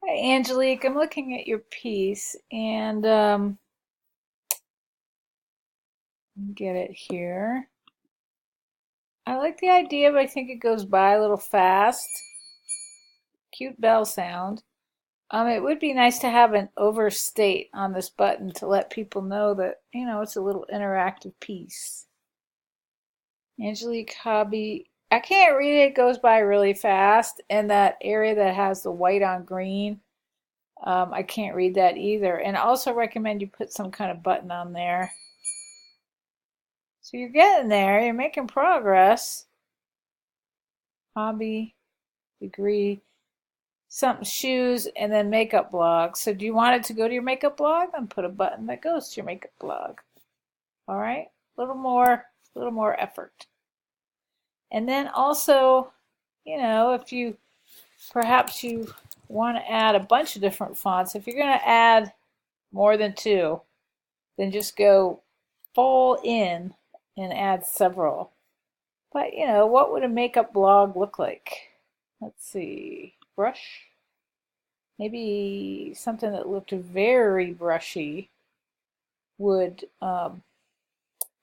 Hi, Angelique. I'm looking at your piece and get it here. I like the idea, but I think it goes by a little fast. Cute bell sound. It would be nice to have an overstate on this button to let people know that, it's a little interactive piece. Angelique Hobby. I can't read it. It goes by really fast. And that area that has the white on green, I can't read that either. And I also recommend you put some kind of button on there. So you're getting there. You're making progress. Hobby, degree, something, shoes, and then makeup blog. So do you want it to go to your makeup blog? Then put a button that goes to your makeup blog. All right, a little more effort. And then also, if you perhaps you want to add a bunch of different fonts. If you're going to add more than two, then just go full in and add several. But, what would a makeup blog look like? Let's see. Brush. Maybe something that looked very brushy would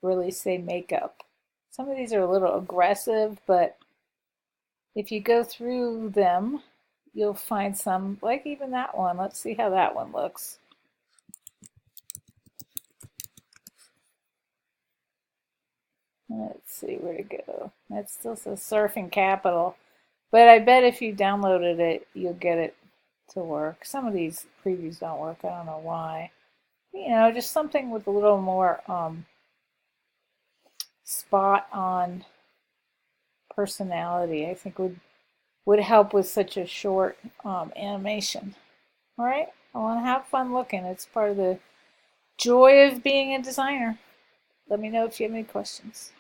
really say makeup. Some of these are a little aggressive, but if you go through them, you'll find some, like even that one. Let's see how that one looks. Let's see where to go. That still says Surfing Capital. But I bet if you downloaded it, you'll get it to work. Some of these previews don't work. I don't know why. Just something with a little more spot on personality, I think would help with such a short animation. All right, I want to have fun looking. It's part of the joy of being a designer. Let me know if you have any questions.